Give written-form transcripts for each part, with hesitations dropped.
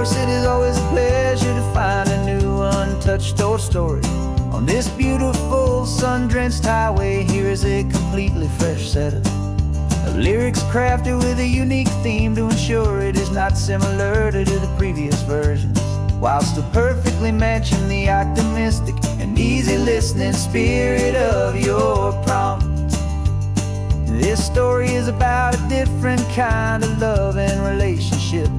course, it is always a pleasure to find a new untouched old story. On this beautiful sun-drenched highway, here is a completely fresh set of lyrics crafted with a unique theme to ensure it is not similar to the previous versions, while still perfectly matching the optimistic and easy listening spirit of your prompt. This story is about a different kind of love and relationship.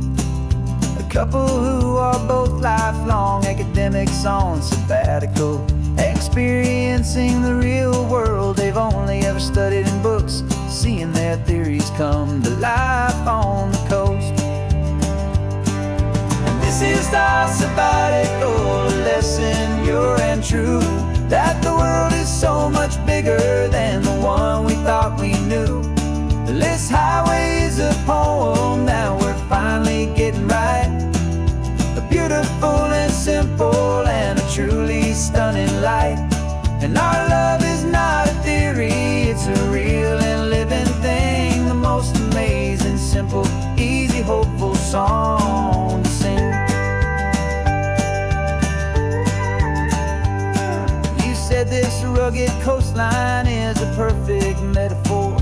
A couple who are both lifelong academics on sabbatical, experiencing the real world they've only ever studied in books, seeing their theories come to life on the coast. And this is our sabbatical lesson, pure and true, that the world is so much bigger than the one we thought we knew. This highway is a poem that we're finally getting right. A beautiful and simple and a truly stunning light. And our love is not a theory, it's a real and living thing. The most amazing, simple, easy, hopeful song to sing. You said this rugged coastline is a perfect metaphor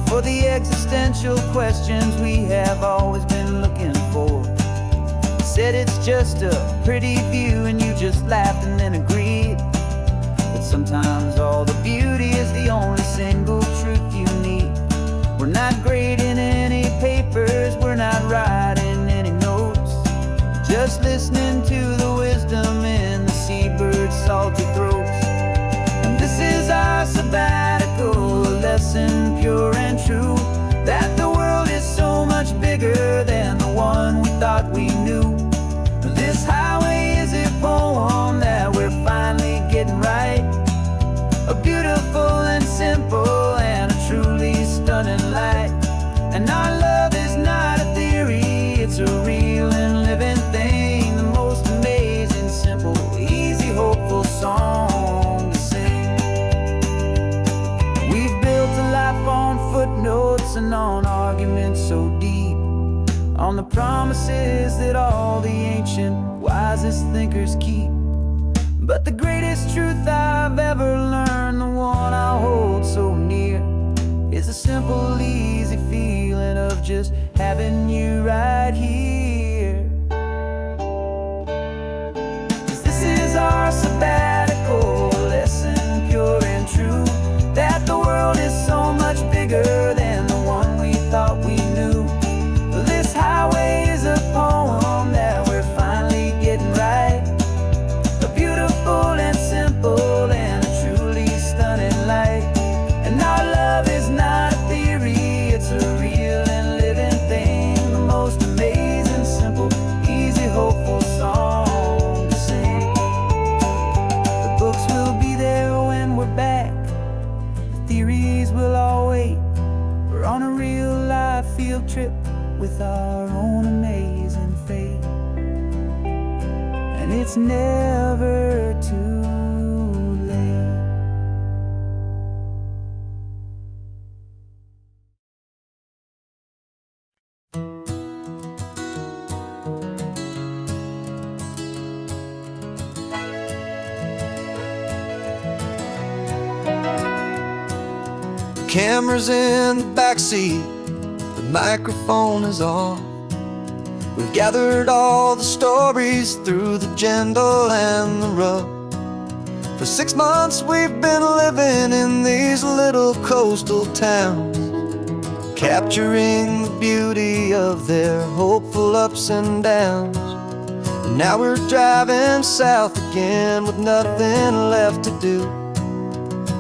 for the existential questions we have always been looking for. You said it's just a pretty view and you just laughed and then agreed. But sometimes all the beauty is the only single truth you need. We're not grading any papers, we're not writing any notes, just listening to the wisdom in the seabird's salty throats. And this is our sabbatical lesson, pure and true, that the world is so much bigger than the one we thought we knew. This highway is a poem that we're finally getting right. A beautiful and simple and a truly stunning light. And our love is not a theory, it's a real and living thing. The most amazing, simple, easy, hopeful song to sing. We've built a life on footnotes and on arguments so deep, on the promises that all the ancient wisest thinkers keep. But the greatest truth I've ever learned, the one I hold so near, is a simple, easy feeling of just having you right here. 'Cause this is our sabbatical lesson, pure and true, that the world is so much bigger than the one we thought we knew. This highway is a poem that we're finally getting right. A beautiful and simple and a truly stunning light. And our love is not a theory, it's a real and living thing. The most amazing, simple, easy, hopeful song to sing. The books will be there when we're back, the theories will all wait. We're on a real life field trip with our own amazing fate. And it's never too late. The camera's in the backseat, the microphone is on. We've gathered all the stories through the gentle and the rough. For 6 months we've been living in these little coastal towns, capturing the beauty of their hopeful ups and downs. And now we're driving south again with nothing left to do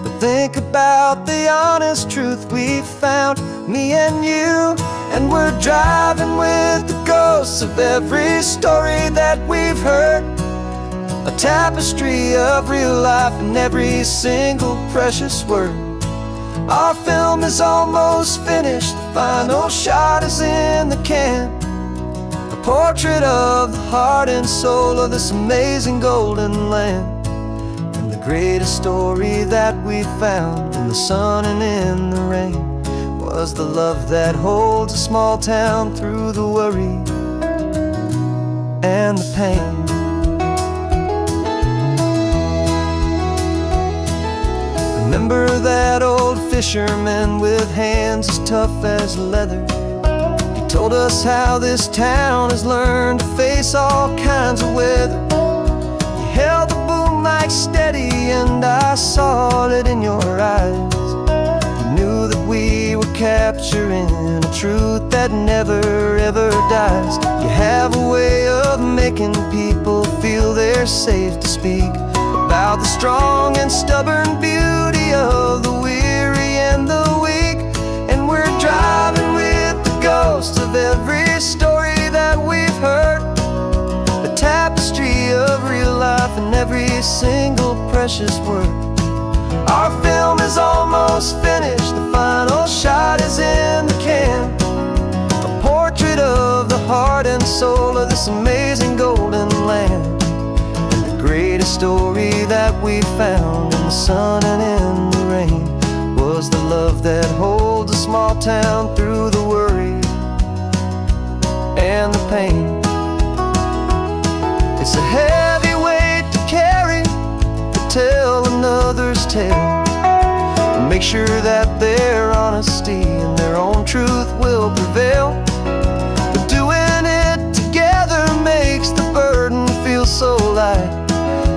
but think about the honest truth we found, me and you. And we're driving with the ghosts of every story that we've heard, a tapestry of real life in every single precious word. Our film is almost finished, the final shot is in the can, a portrait of the heart and soul of this amazing golden land. And the greatest story that we found in the sun and in the rain was the love that holds a small town through the worry. and the pain. Remember that old fisherman with hands as tough as leather? He told us how this town has learned to face all kinds of weather. You held the boom mic steady and I saw it in your eyes. You knew that we were capturing a truth that never ever dies. You have a way of making people feel they're safe to speak about the strong and stubborn beauty of the weary and the weak. And we're driving with the ghosts of every story that we've heard, a tapestry of real life and every single precious word. Our film is almost finished, the final shot is in the can, a portrait of the heart and soul of this amazing golden land. Greatest story that we found in the sun and in the rain was the love that holds a small town through the worry and the pain. It's a heavy weight to carry, to tell another's tale, and make sure that their honesty and their own truth will prevail. But doing it together makes the burden feel so light.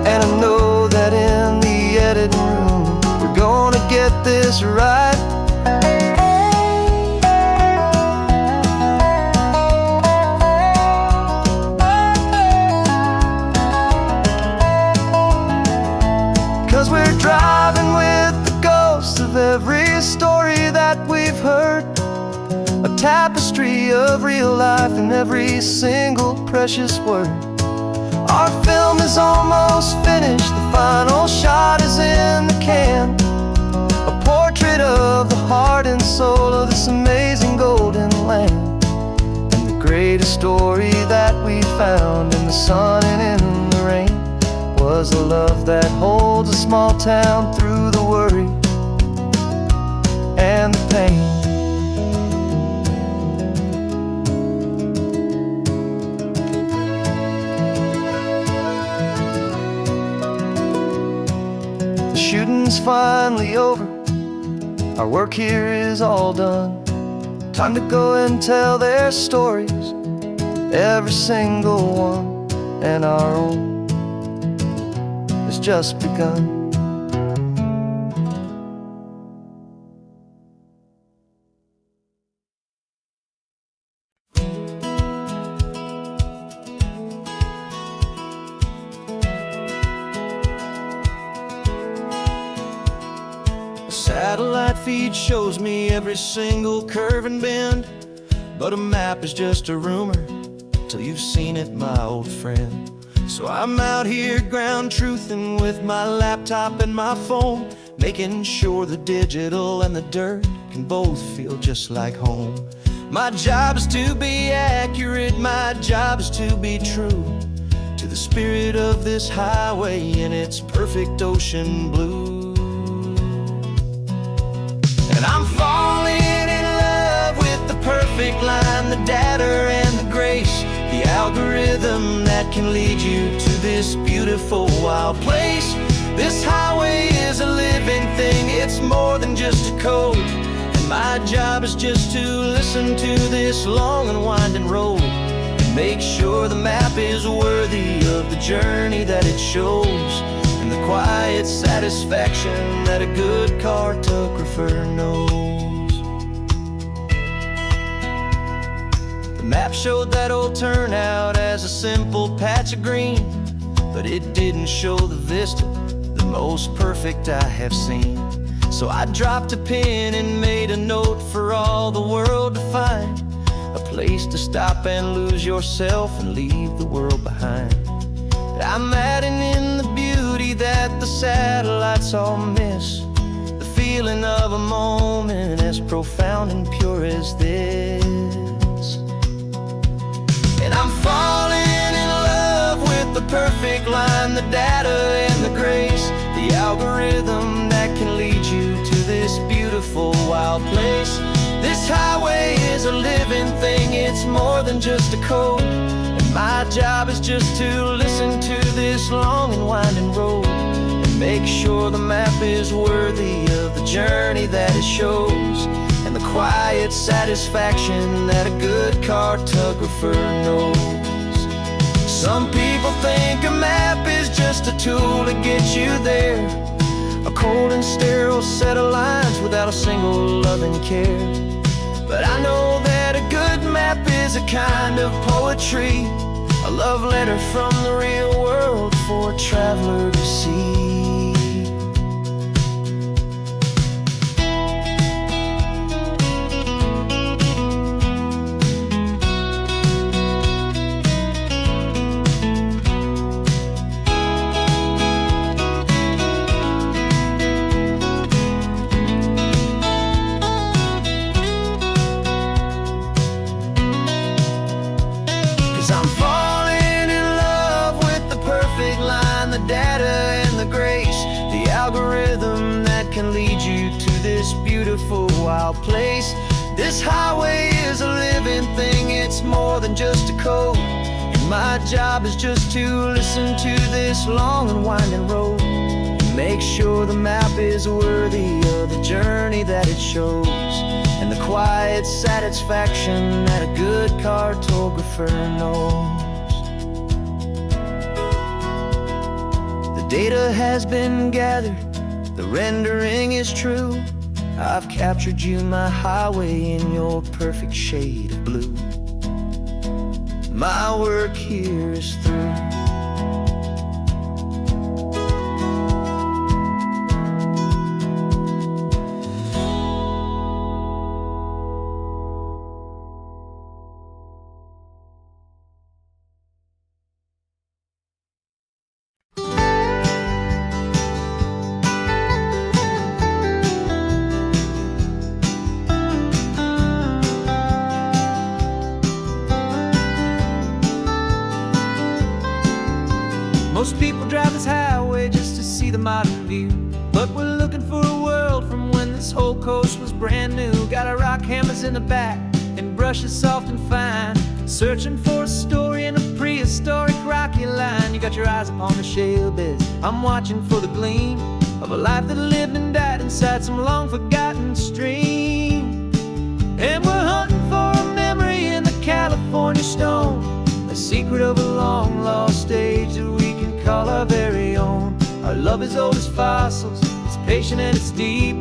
And I know that in the editing room we're gonna get this right. 'Cause we're driving with the ghosts of every story that we've heard, a tapestry of real life and every single precious word. Our film is almost finished, the final shot is in the can, a portrait of the heart and soul of this amazing golden land. And the greatest story that we found in the sun and in the rain was a love that holds a small town through the worry and the pain. Shooting's finally over, our work here is all done. Time to go and tell their stories, every single one, and our own has just begun. Satellite feed shows me every single curve and bend, but a map is just a rumor till you've seen it, my old friend. So I'm out here ground truthing with my laptop and my phone, making sure the digital and the dirt can both feel just like home. My job is to be accurate, my job is to be true to the spirit of this highway in its perfect ocean blue. And I'm falling in love with the perfect line, the data and the grace, the algorithm that can lead you to this beautiful wild place. This highway is a living thing, it's more than just a code. And my job is just to listen to this long and winding road and make sure the map is worthy of the journey that it shows, and the quiet satisfaction that a good cartographer knows. The map showed that old turnout as a simple patch of green, but it didn't show the vista, the most perfect I have seen. So I dropped a pin and made a note for all the world to find, a place to stop and lose yourself and leave the world behind. I'm adding in the beauty that the satellites all miss, the feeling of a moment as profound and pure as this. And I'm falling in love with the perfect line, the data and the grace, the algorithm that can lead you to this beautiful wild place. This highway is a living thing, it's more than just a code. And My job is just to listen to this long and winding road and make sure the map is worthy of the journey that it shows, and the quiet satisfaction that a good cartographer knows. Some people think a map is just a tool to get you there, a cold and sterile set of lines without a single loving care. But I know that a good map is a kind of poetry, a love letter from the real world for a traveler to see. 'Cause I'm falling in love with the perfect line, the data and the grace, the algorithm that can lead you to this beautiful wild place. This highway is a living thing, it's more than just a code, and my job is just to listen to this long and winding road and make sure the map is worthy of the journey that it shows, and the quiet satisfaction that a good cartographer knows. The data has been gathered, the rendering is true. I've captured you, my highway, in your perfect shade of blue. My work here is through. Most people drive this highway just to see the modern view, but we're looking for a world from when this whole coast was brand new. Got our rock hammers in the back and brushes soft and fine, searching for a story in a prehistoric rocky line. You got your eyes upon the shale beds, I'm watching for the gleam of a life that lived and died inside some long forgotten stream. And we're hunting for a memory in the California stone, a secret of a long lost age that we can call our very own. Our love is old as fossils, it's patient and it's deep,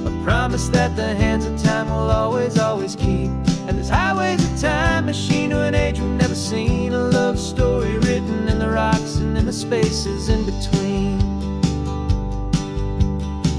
a promise that the hands of time will always, always keep. And this highway's a time machine to an age we've never seen, a love story written in the rocks and in the spaces in between.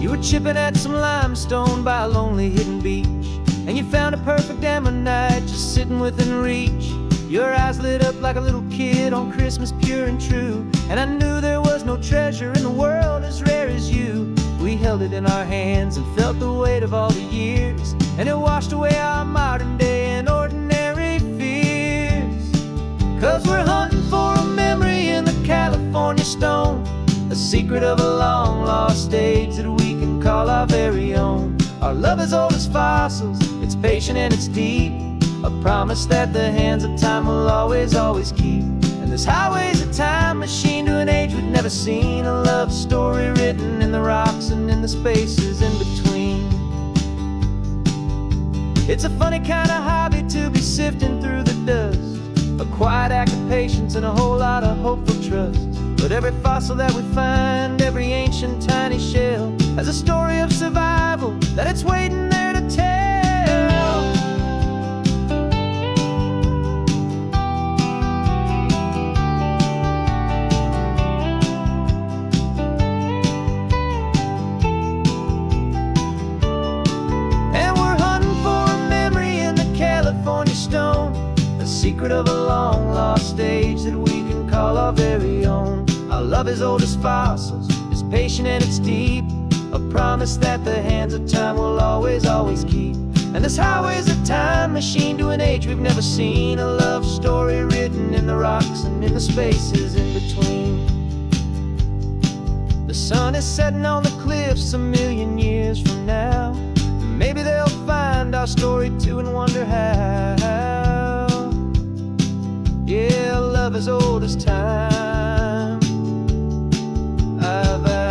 You were chipping at some limestone by a lonely hidden beach, and you found a perfect ammonite just sitting within reach. Your eyes lit up like a little kid on Christmas, pure and true, and I knew there was no treasure in the world as rare as you. We held it in our hands and felt the weight of all the years, and it washed away our modern day and ordinary fears. 'Cause we're hunting for a memory in the California stone, a secret of a long lost age that we can call our very own. Our love is old as fossils, it's patient and it's deep, a promise that the hands of time will always, always keep. And this highway's a time machine to an age we've never seen, a love story written in the rocks and in the spaces in between. It's a funny kind of hobby to be sifting through the dust, a quiet act of patience and a whole lot of hopeful trust. But every fossil that we find, every ancient tiny shell, has a story of survival that it's waiting there to tell. Secret of a long lost age that we can call our very own. Our love is old as fossils, it's patient and it's deep, a promise that the hands of time will always, always keep. And this highway's a time machine to an age we've never seen, a love story written in the rocks and in the spaces in between. The sun is setting on the cliffs a million years from now, maybe they'll find our story too and wonder how. Yeah, love as old as time. I vow.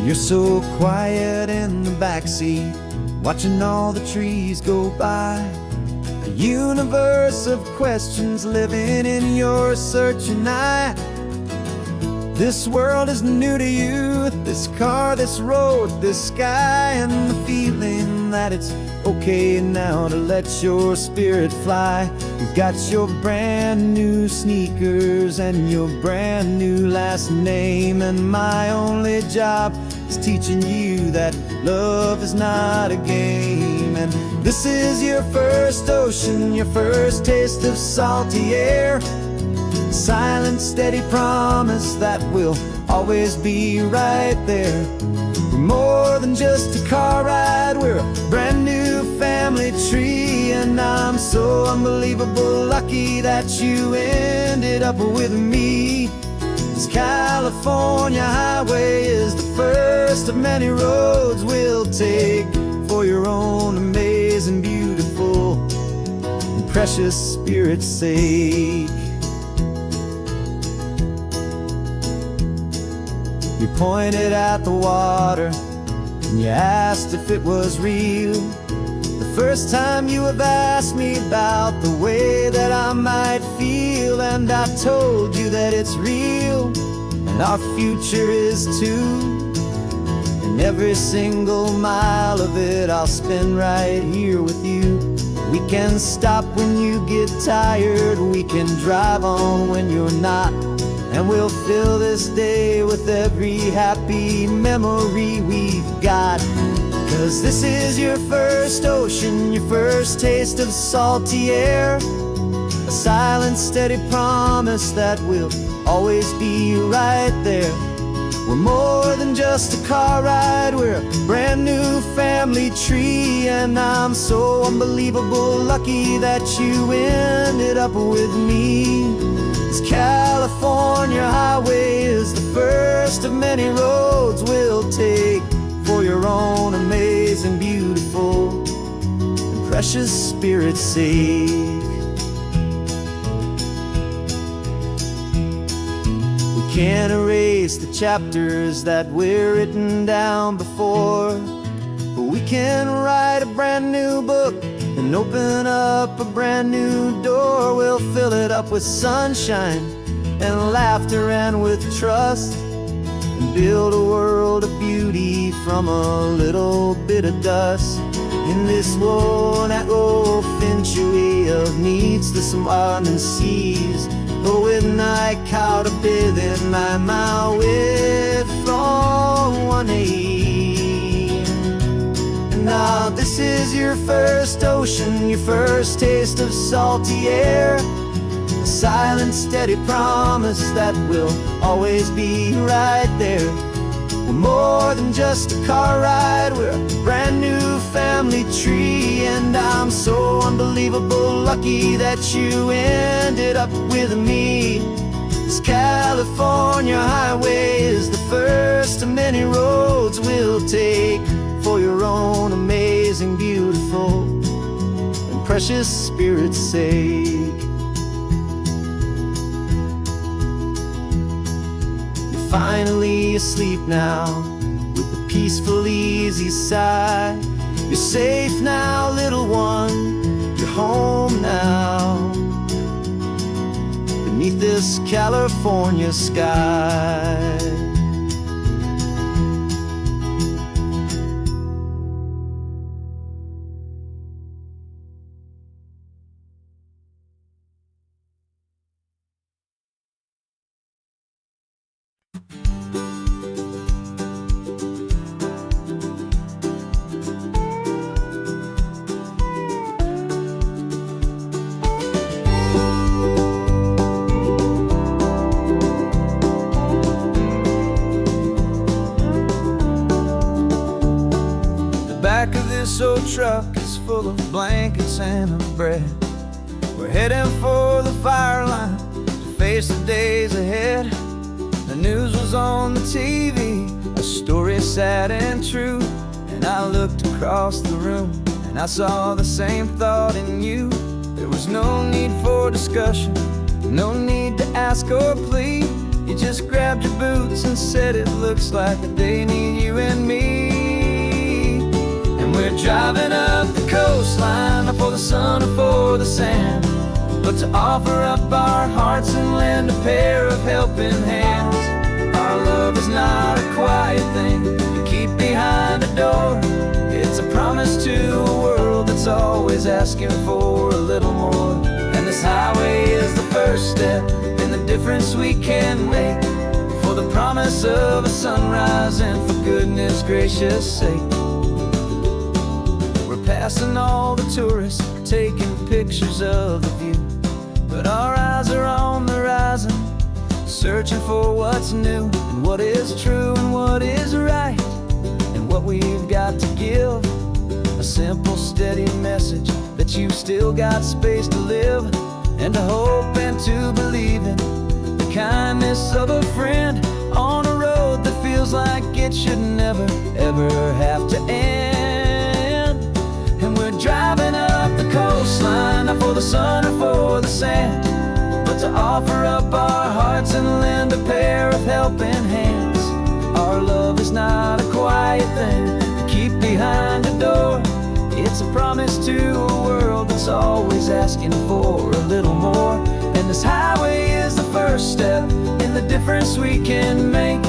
You're so quiet in the backseat, watching all the trees go by. A universe of questions living in your searching eye. This world is new to you, this car, this road, this sky, and the feeling that it's okay now to let your spirit fly. You've got your brand new sneakers and your brand new last name, and my only job is teaching you that love is not a game. And this is your first ocean, your first taste of salty air. Silent, steady promise that we'll always be right there. We're more than just a car ride, we're a brand new family tree. And I'm so unbelievable lucky that you ended up with me. This California highway is the first of many roads we'll take for your own amazing, beautiful, and precious spirit's sake. You pointed at the water and you asked if it was real. The first time you have asked me about the way that I might feel, and I told you that it's real and our future is too. And every single mile of it I'll spend right here with you. We can stop when you get tired, we can drive on when you're not, and we'll fill this day with every happy memory we've got. 'Cause this is your first ocean, your first taste of salty air. A silent, steady promise that we'll always be right there. We're more than just a car ride, we're a brand new family tree. And I'm so unbelievable lucky that you ended up with me. This California highway is the first of many roads we'll take for your own amazing, beautiful, and precious spirit's sake. We can't erase the chapters that we're written down before, but we can write a brand new book and open up a brand new door. We'll fill it up with sunshine and laughter and with trust, and build a world of beauty from a little bit of dust. In this world that finchuí of needs the swanen seas, with night caught a bit in my way from one aim. Now this is your first ocean, your first taste of salty air. A silent, steady promise that we'll always be right there. We're more than just a car ride, we're a brand new family tree. And I'm so unbelievable lucky that you ended up with me. This California highway is the first of many roads we'll take for your own amazing, beautiful, and precious spirit's sake. You're finally asleep now with a peaceful, easy sigh. You're safe now, little one, you're home now, beneath this California sky. ISO truck is full of blankets and a bread. We're heading for the fire line to face the days ahead. The news was on the TV, a story sad and true. And I looked across the room and I saw the same thought in you. There was no need for discussion, no need to ask or plead. You just grabbed your boots and said it looks like the day need you and me. And we're driving up the coastline, not for the sun or for the sand, but to offer up our hearts and lend a pair of helping hands. Our love is not a quiet thing you keep behind a door. It's a promise to a world that's always asking for a little more. And this highway is the first step in the difference we can make, for the promise of a sunrise and for goodness gracious sake. We're passing all the tourists, taking pictures of the view, but our eyes are on the horizon, searching for what's new and what is true and what is right, and what we've got to give. A simple, steady message that you've still got space to live, and to hope and to believe in the kindness of a friend on a road that feels like it should never, ever have to end. And we're driving up the coastline, not for the sun or for the sand, but to offer up our hearts and lend a pair of helping hands. Our love is not a quiet thing to keep behind a door. It's a promise to a world that's always asking for a little more. And this highway is the first step in the difference we can make,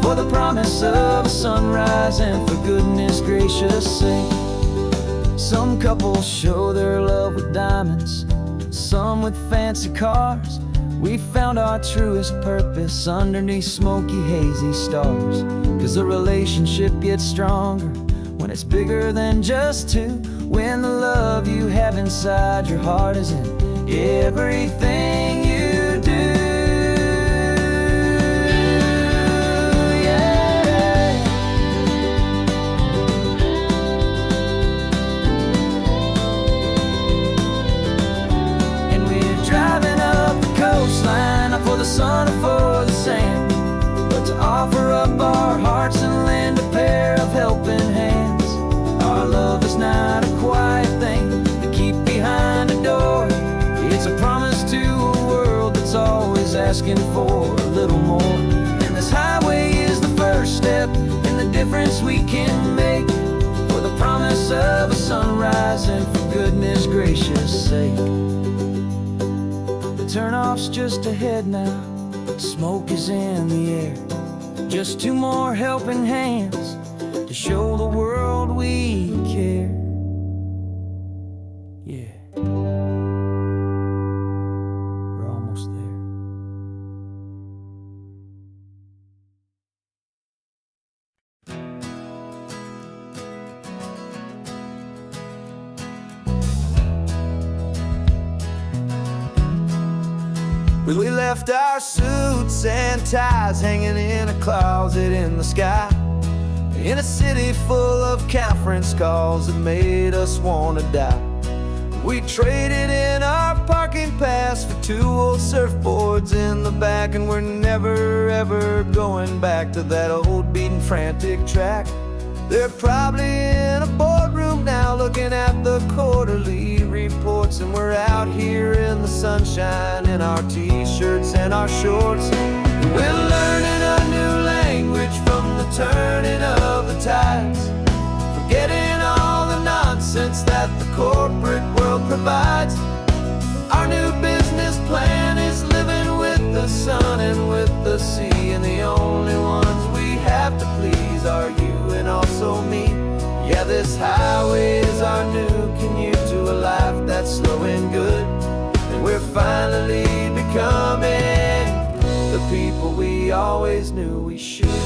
for the promise of a sunrise and for goodness gracious sake. Some couples show their love with diamonds, some with fancy cars. We found our truest purpose underneath smoky, hazy stars. 'Cause the relationship gets stronger when it's bigger than just two, when the love you have inside your heart is in everything you do. Yeah. And we're driving up the coastline, not for the sun or for the sand, but to offer up our hearts and lend a pair of helping hands. Our love is not a quiet thing to keep behind a door. It's a promise to a world that's always asking for a little more. And this highway is the first step in the difference we can make, for the promise of a sunrise and for goodness gracious sake. The turnoff's just ahead now, smoke is in the air. Just two more helping hands to show the world we care. Yeah, we're almost there. Well, we left our suits and ties hanging in a closet in the sky, in a city full of conference calls that made us want to die. We traded in our parking pass for two old surfboards in the back, and we're never ever going back to that old beaten frantic track. They're probably in a boardroom now looking at the quarterly reports, and we're out here in the sunshine in our t-shirts and our shorts. We're learning a new language from the turning of the tides, forgetting all the nonsense that the corporate world provides. Our new business plan is living with the sun and with the sea, and the only ones we have to please are you and also me. Yeah, this highway is our new commute to a life that's slow and good, and we're finally becoming the people we always knew we should.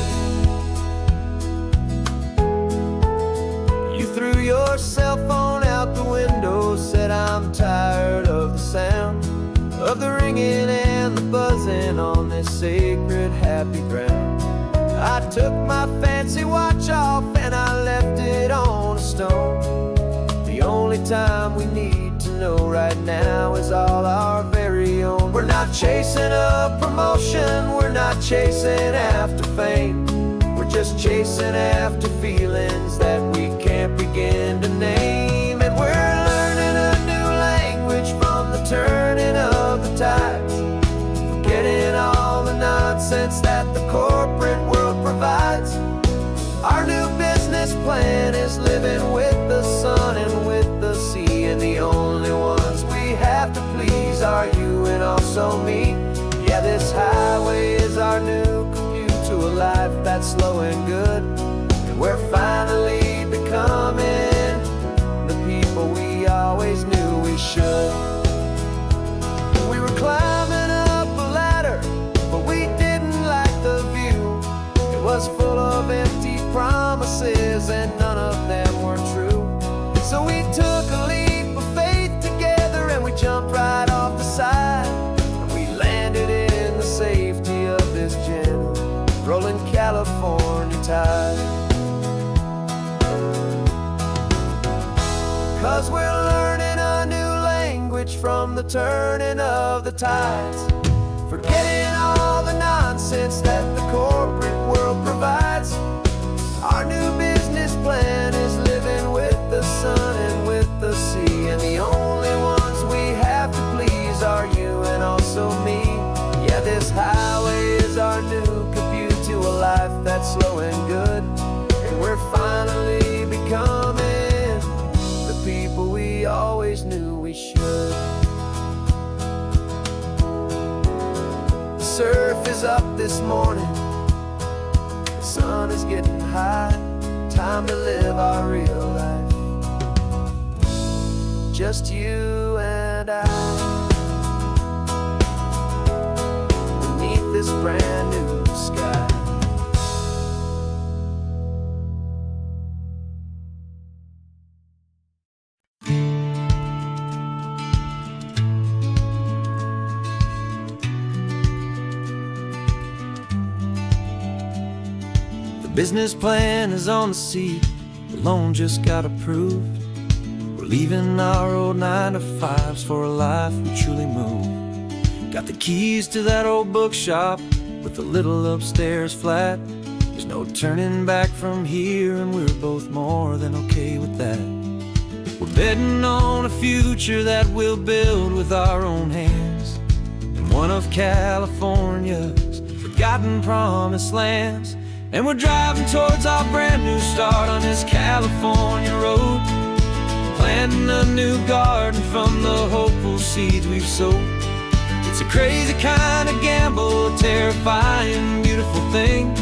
You threw your cell phone out the window, said I'm tired of the sound of the ringing and the buzzing on this sacred happy ground. I took my fancy watch off and I left it on a stone. time we need to know right now is all our very own. We're not chasing a promotion, we're not chasing after fame. We're just chasing after feelings that we can't begin to name. And we're learning a new language from the turning of the tides, forgetting all the nonsense that the corporate world provides. Our new business plan is living with the sun and with the sea, and the only ones we have to please are you and also me. Yeah, this highway is our new commute to a life that's slow and good, and we're finally becoming the people we always knew we should. We were climbing up a ladder, but we didn't like the view. It was full of empty promises and none of them were true. So we took a leap of faith together and we jumped right off the side, and we landed in the safety of this gentle rolling California tide. 'Cause we're learning a new language from the turning of the tides, forgetting all the nonsense that the corporate world provides. Our new business plan is living with the sun and with the sea, and the only ones we have to please are you and also me. Yeah, this highway is our new commute to a life that's slow and good, and we're finally becoming the people we always knew we should. The surf is up this morning, the sun is getting high, time to live our real life, just you and I, beneath this brand new sky. Business plan is on the seat, the loan just got approved. We're leaving our old 9-to-5s for a life we truly move. Got the keys to that old bookshop with the little upstairs flat. There's no turning back from here, and we're both more than okay with that. We're betting on a future that we'll build with our own hands, in one of California's forgotten promised lands. And we're driving towards our brand new start on this California road, planting a new garden from the hopeful seeds we've sowed. It's a crazy kind of gamble, a terrifying, beautiful thing,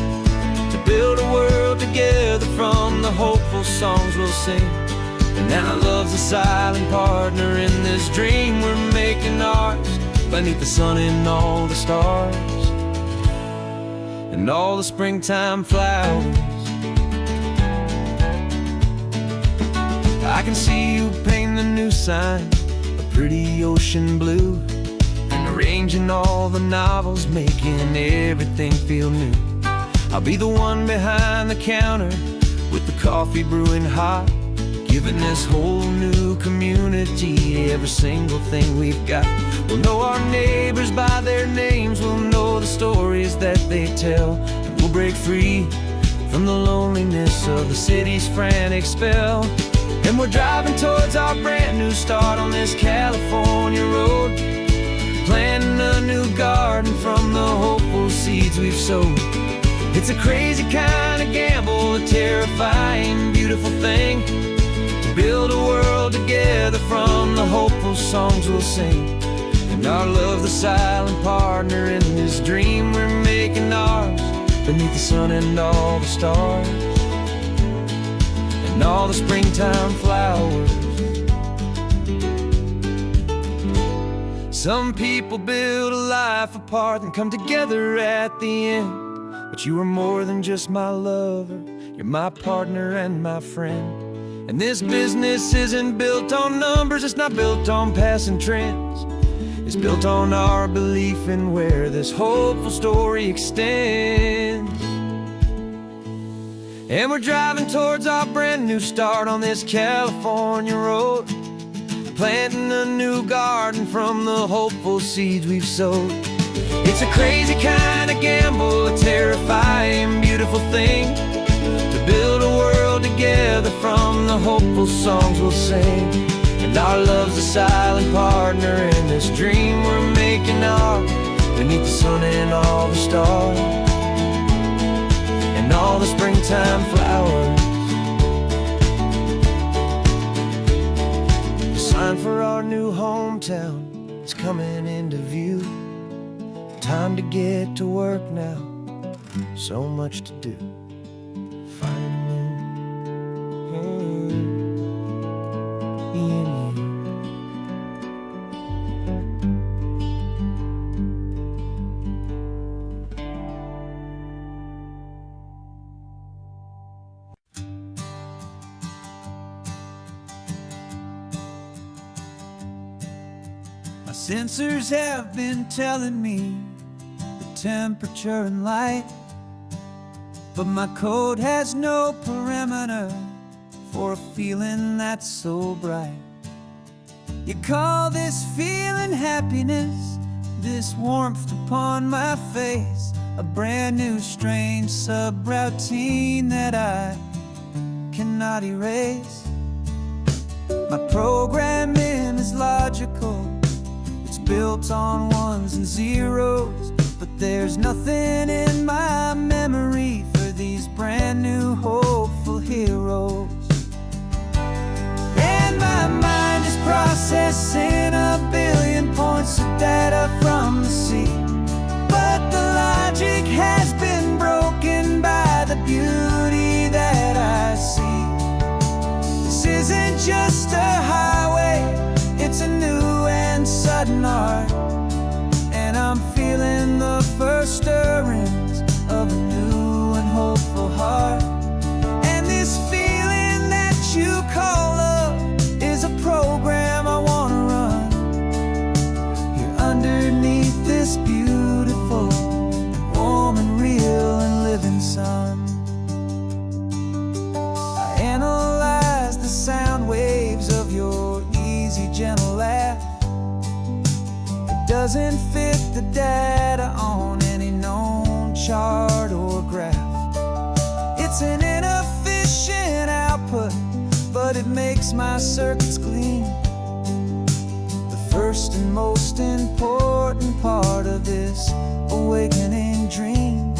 to build a world together from the hopeful songs we'll sing. And now love's a silent partner in this dream we're making ours, beneath the sun and all the stars and all the springtime flowers. I can see you painting the new sign a pretty ocean blue, and arranging all the novels, making everything feel new. I'll be the one behind the counter with the coffee brewing hot, giving this whole new community every single thing we've got. We'll know our neighbors by their names, we'll know the stories that they tell, and we'll break free from the loneliness of the city's frantic spell. And we're driving towards our brand new start on this California road, planting a new garden from the hopeful seeds we've sowed. It's a crazy kind of gamble, a terrifying, beautiful thing, to build a world together from the hopeful songs we'll sing. And our love, the silent partner in this dream we're making ours, beneath the sun and all the stars and all the springtime flowers. Some people build a life apart and come together at the end, but you are more than just my lover, you're my partner and my friend. And this business isn't built on numbers, it's not built on passing trends. It's built on our belief in where this hopeful story extends. And we're driving towards our brand new start on this California road, planting a new garden from the hopeful seeds we've sowed. It's a crazy kind of gamble, a terrifying, beautiful thing, to build a world together from the hopeful songs we'll sing. And our love's a silent partner in this dream we're making ours, beneath the sun and all the stars, and all the springtime flowers. The sign for our new hometown is coming into view. Time to get to work now, so much to do. Finding in you. My sensors have been telling me temperature and light, but my code has no parameter for a feeling that's so bright. You call this feeling happiness, this warmth upon my face, a brand new strange subroutine that I cannot erase. My programming is logical, it's built on ones and zeros, but there's nothing in my memory for these brand new hopeful heroes. And my mind is processing a billion points of data from the sea, but the logic has been broken by the beauty that I see. This isn't just a highway, it's a new and sudden art, and I'm feeling the first stirrings of a new and hopeful heart. And this feeling that you call love is a program I wanna run here underneath this beautiful, warm and real and living sun. I analyze the sound waves of your easy, gentle laugh. Doesn't fit the data on any known chart or graph. It's an inefficient output, but it makes my circuits clean. The first and most important part of this awakening dream.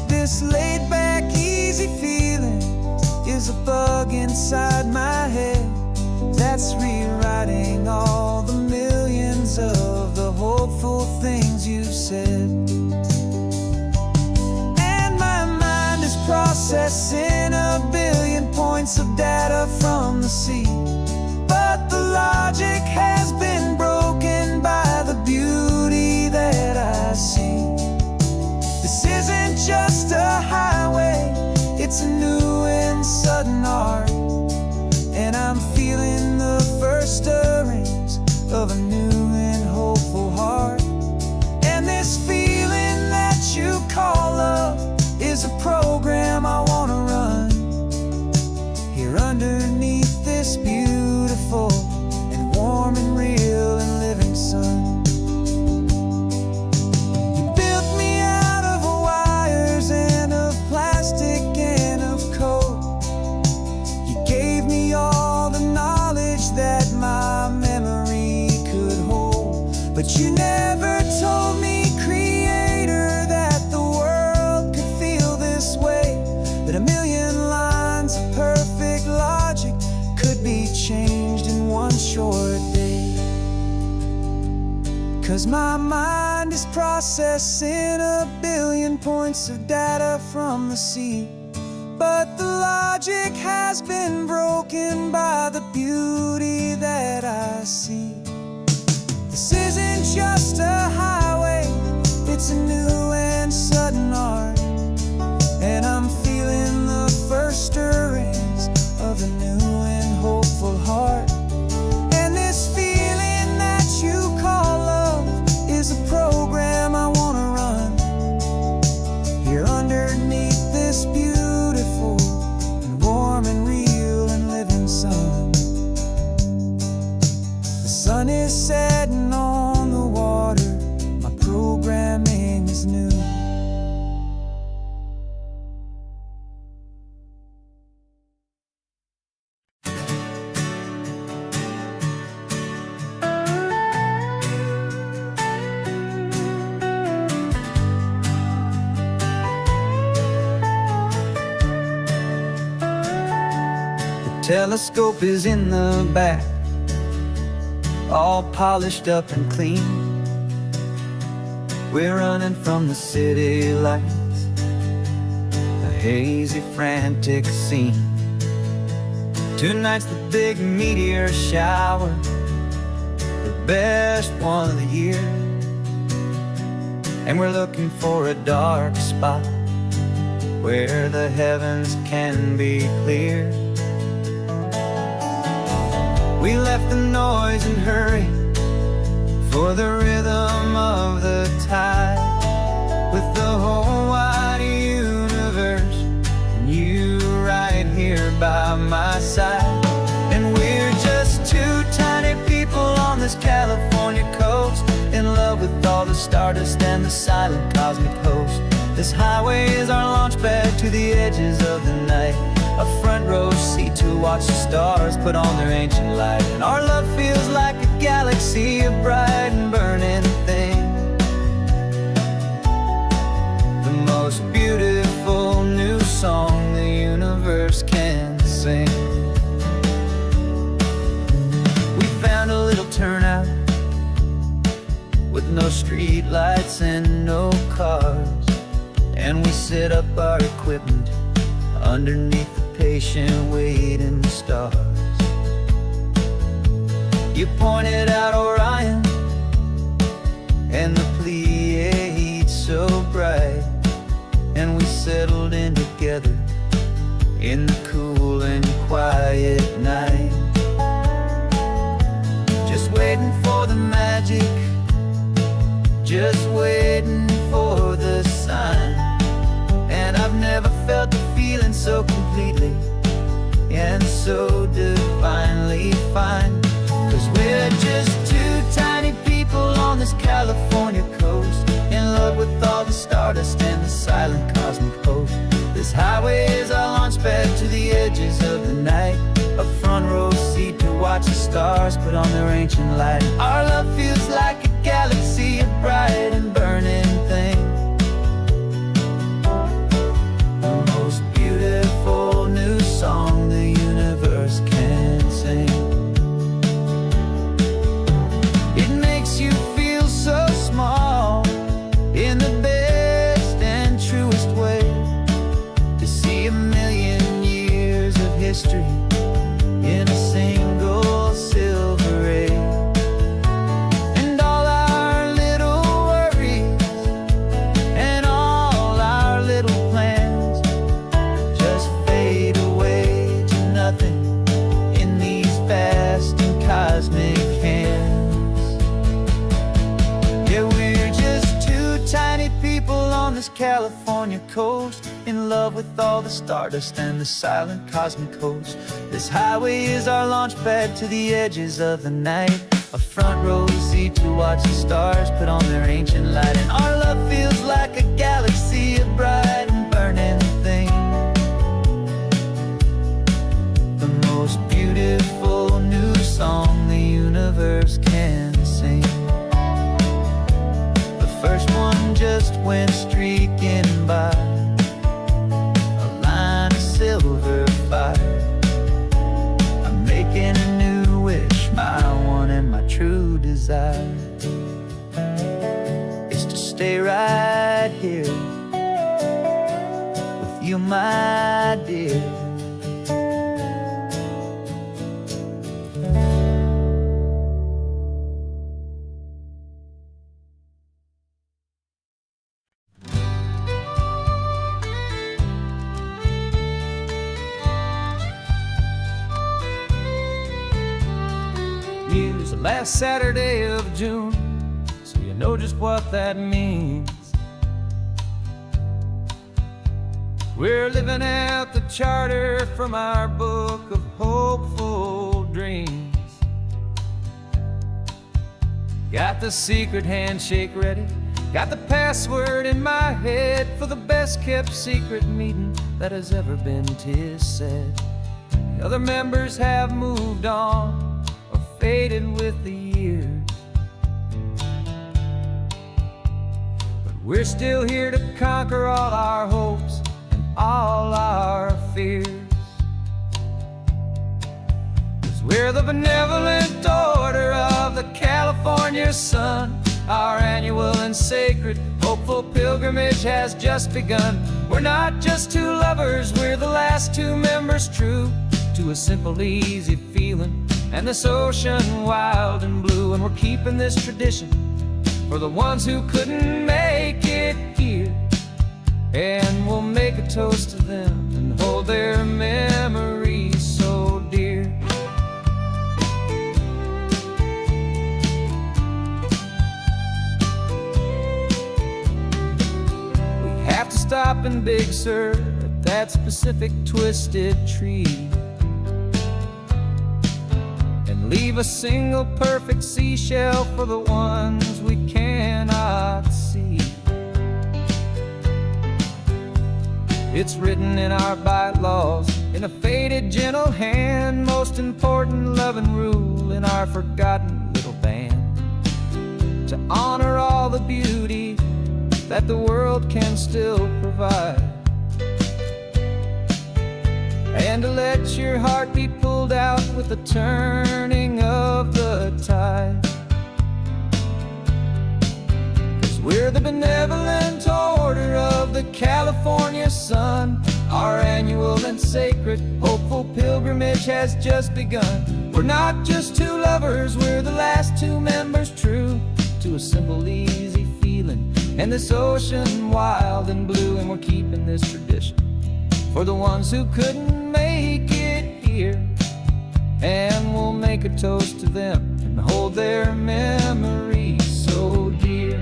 This laid back, easy feeling is a bug inside my head that's rewriting all the millions of the hopeful things you said. And my mind is processing a billion points of data from the sea, but the logic has been broken by the beauty that I see. This isn't just a highway, it's a new and sudden art, and I'm feeling the first stirrings of a new and hopeful heart. And this feeling that you call love is a program I wanna run here underneath this beautiful and warm and real and living sun. You built me out of wires and of plastic and of code. You gave me all the knowledge that my memory could hold, but you never told me, Creator, that the world could feel this way, that a million lines of perfect logic could be changed in one short day. 'Cause my mind is processing a billion points of data from the sea, but the logic has been broken by the beauty that I see. This isn't just a highway, it's a new and sudden art, and I'm feeling the first stirrings of a new and hopeful heart. And this feeling that you call love is a program I wanna run here underneath this beautiful and warm and real and living sun. Telescope is in the back, all polished up and clean. We're running from the city lights, a hazy, frantic scene. Tonight's the big meteor shower, the best one of the year. And we're looking for a dark spot where the heavens can be clear. We left the noise and hurry for the rhythm of the tide, with the whole wide universe and you right here by my side. And we're just two tiny people on this California coast, in love with all the stardust and the silent cosmic host. This highway is our launch pad to the edges of the night, a front row seat to watch the stars put on their ancient light. And our love feels like a galaxy, a bright and burning thing, the most beautiful new song the universe can sing. We found a little turnout with no street lights and no cars, and we set up our equipment underneath the patient waiting stars. You pointed out Orion and the Pleiades so bright, and we settled in together in the cool and quiet night, just waiting for the magic, just waiting for the sign. And I've never felt the feeling so completely and so divinely fine. 'Cause we're just two tiny people on this California coast, in love with all the stardust and the silent cosmic host. This highway is our launch pad to the edges of the night, a front row seat to watch the stars put on their ancient light. Our love feels like a galaxy, a bright and burning thing, the most beautiful new song the universe can sing. It makes you feel so small in the best and truest way, to see a million years of history in a single silver ray. And all our little worries and all our little plans just fade away to nothing in these vast and cosmic hands. Yeah, we're just two tiny people on this California coast, in love with all the stardust and the silent cosmic host. This highway is our launch pad to the edges of the night, a front row seat to watch the stars put on their ancient light. And our love feels like a galaxy, a bright and burning thing, the most beautiful new song the universe can sing. The first one just went streaking by, a line of silver fire. I'm making a new wish, my one and my true desire is to stay right here with you, my dear. It's the last Saturday of June, so you know just what that means. We're living out the charter from our book of hopeful dreams. Got the secret handshake ready, got the password in my head for the best kept secret meeting that has ever been, 'tis said. The other members have moved on or faded with the years, but we're still here to conquer all our hopes and all our fears. We're the benevolent order of the California sun. Our annual and sacred, hopeful pilgrimage has just begun. We're not just two lovers, we're the last two members true to a simple, easy feeling, and this ocean wild and blue. And we're keeping this tradition for the ones who couldn't make it here, and we'll make a toast to them and hold their memories so dear. We have to stop in Big Sur at that specific twisted tree and leave a single perfect seashell for the ones we cannot see. It's written in our bylaws, in a faded gentle hand, most important love and rule in our forgotten little band, to honor all the beauty that the world can still provide, and to let your heart be pulled out with the turning of the tide. 'Cause we're the benevolent order of the California sun. Our annual and sacred, hopeful pilgrimage has just begun. We're not just two lovers, we're the last two members true to a simple, easy feeling, and this ocean wild and blue. And we're keeping this tradition for the ones who couldn't make it here, and we'll make a toast to them and hold their memories so dear.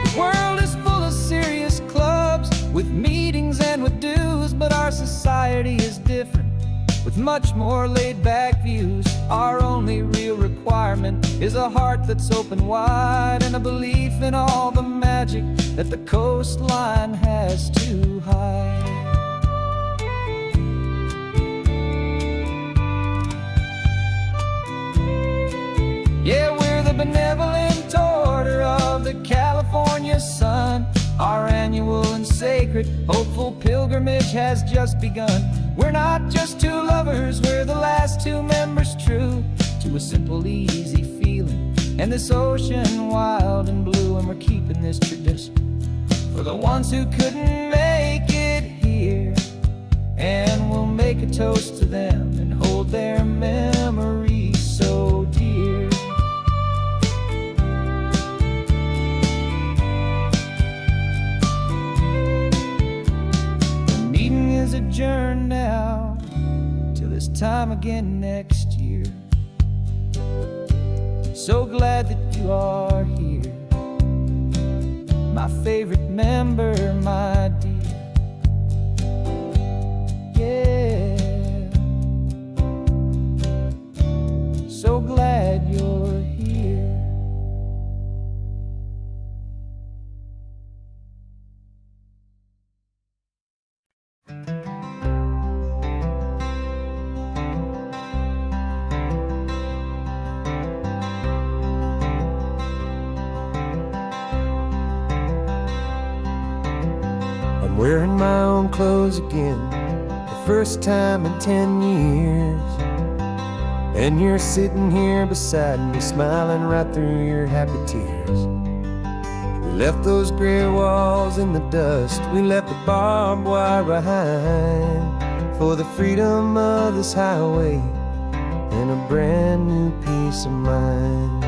The world is full of serious clubs with meetings and with dues, but our society is different, with much more laid-back views. Our only real requirement is a heart that's open wide, and a belief in all the magic that the coastline has to hide. Yeah, we're the benevolent order of the California sun. Our annual and sacred, hopeful pilgrimage has just begun. We're not just two lovers, we're the last two members true to a simple, easy feeling, and this ocean wild and blue. And we're keeping this tradition for the ones who couldn't make it here, and we'll make a toast to them and hold their memories so dear. The meeting is adjourned now till this time again next year. So glad that you are here, my favorite member, my dear. Yeah, so glad you're here. I'm wearing my own clothes again, the first time in 10 years. And you're sitting here beside me, smiling right through your happy tears. We left those gray walls in the dust, we left the barbed wire behind, for the freedom of this highway and a brand new peace of mind.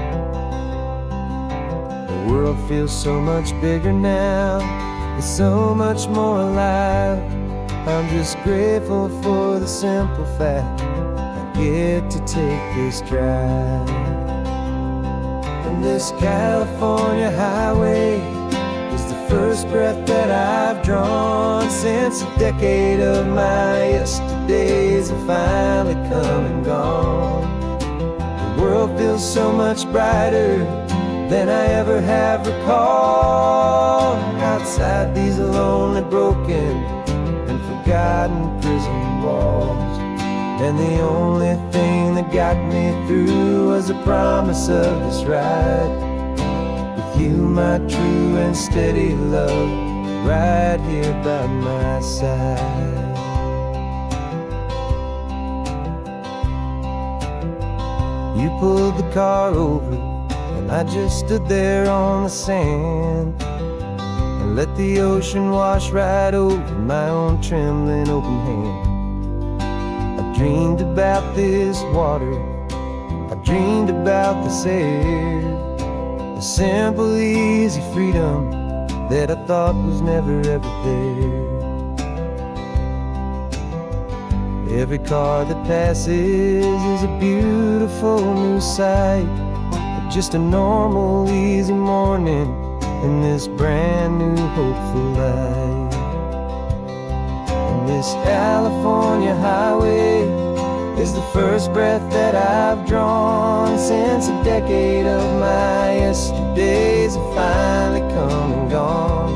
The world feels so much bigger now, it's so much more alive. I'm just grateful for the simple fact I get to take this drive. And this California highway is the first breath that I've drawn since a decade of my yesterdays have finally come and gone. The world feels so much brighter than I ever have recalled. Outside these lonely, broken, and forgotten prison walls, and the only thing that got me through was the promise of this ride with you, my true and steady love, right here by my side. You pulled the car over, and I just stood there on the sand and let the ocean wash right over my own trembling open hand. I dreamed about this water, I dreamed about this air, the simple, easy freedom that I thought was never ever there. Every car that passes is a beautiful new sight, but just a normal, easy morning in this brand new, hopeful life. And this California highway is the first breath that I've drawn since a decade of my yesterdays have finally come and gone.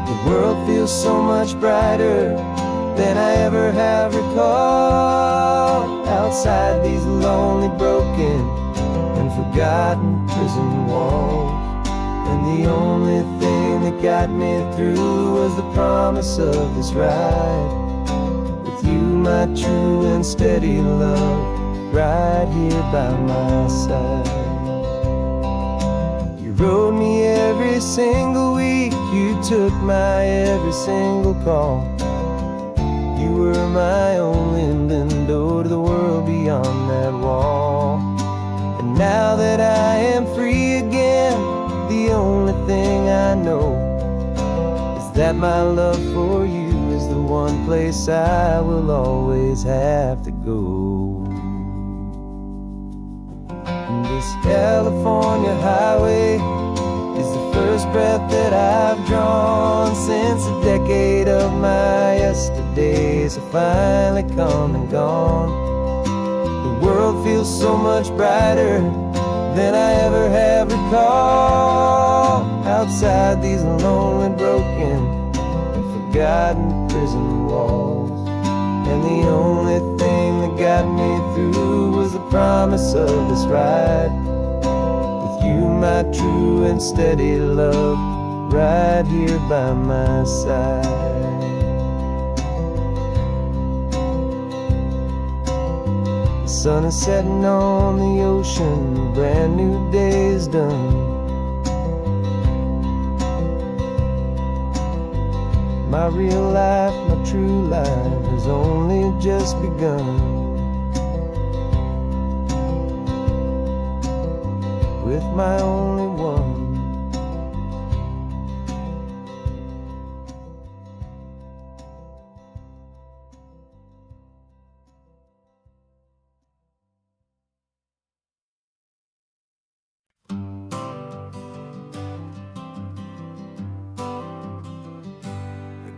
The world feels so much brighter than I ever have recalled, outside these lonely, broken, and forgotten prison walls. And the only thing that got me through was the promise of this ride with you, my true and steady love, right here by my side. You rode me every single week, you took my every single call. You were my only window to the world beyond that wall. And now that I am free again, the only thing I know is that my love for you is the one place I will always have to go. And this California highway is the first breath that I've drawn since a decade of my yesterdays have finally come and gone. The world feels so much brighter than I ever have recalled, outside these lonely, broken, and forgotten prison walls. And the only thing that got me through was the promise of this ride with you, my true and steady love, right here by my side. The sun is setting on the ocean, a brand new day is done. My real life, my true life has only just begun. With my only one.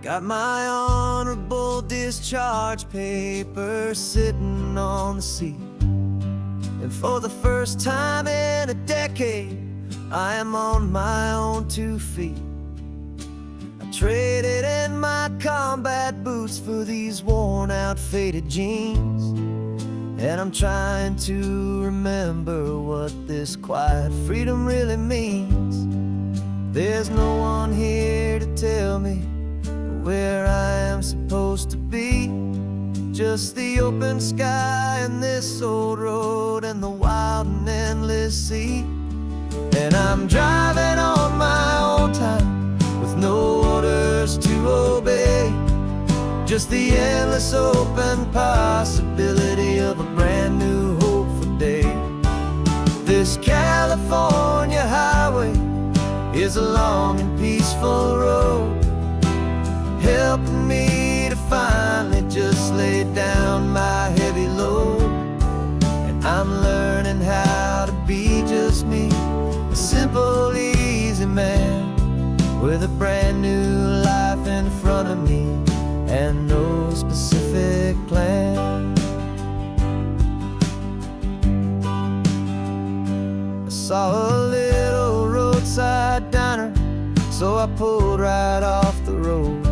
Got my honorable discharge papers sitting on the seat, and for the first time in a decade, I am on my own 2 feet. I traded in my combat boots for these worn out, faded jeans, and I'm trying to remember what this quiet freedom really means. There's no one here to tell me where I am supposed to be, just the open sky and this old road and the wild and endless sea. And I'm driving on my own time with no orders to obey, just the endless open possibility of a brand new hopeful day. This California highway is a long and peaceful road, helping me to finally just lay down my heavy load. And I'm learning how to be just me, a simple, easy man with a brand new life in front of me and no specific plan. I saw a little roadside diner, so I pulled right off the road.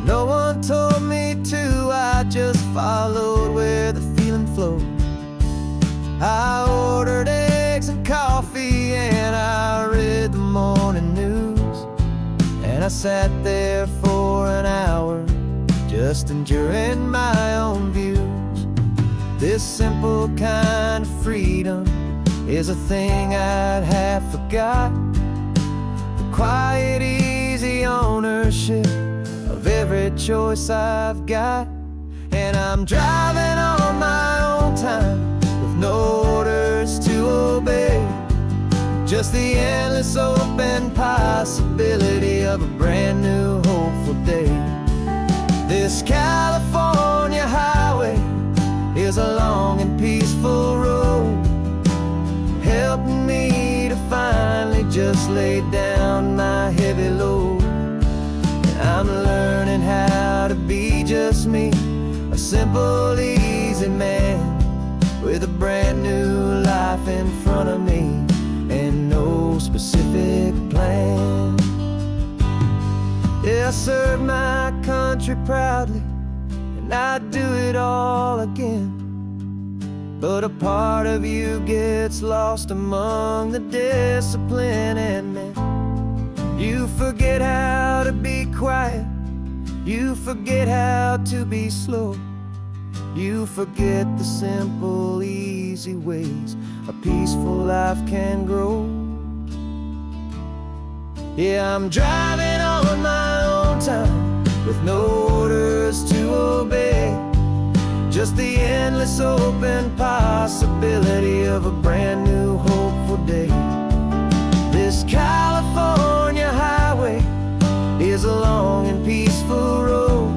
No one told me to, I just followed where the feeling flowed. I ordered eggs and coffee and I read the morning news, and I sat there for an hour just enduring my own views. This simple kind of freedom is a thing I'd have forgot. The quiet, easy ownership of every choice I've got. And I'm driving on my own time with no orders to obey, just the endless open possibility of a brand new hopeful day. This California highway is a long and peaceful road, helping me to finally just lay down my heavy load. And I'm learning how to be just me, a simple, easy man with a brand new life in front of me and no specific plan. Yeah, I serve my country proudly, and I'd do it all again. But a part of you gets lost among the discipline, and then you forget how to be quiet, you forget how to be slow, you forget the simple, easy ways a peaceful life can grow. Yeah, I'm driving on my own time with no orders to obey, just the endless open possibility of a brand new hopeful day. This California highway is a long and peaceful road,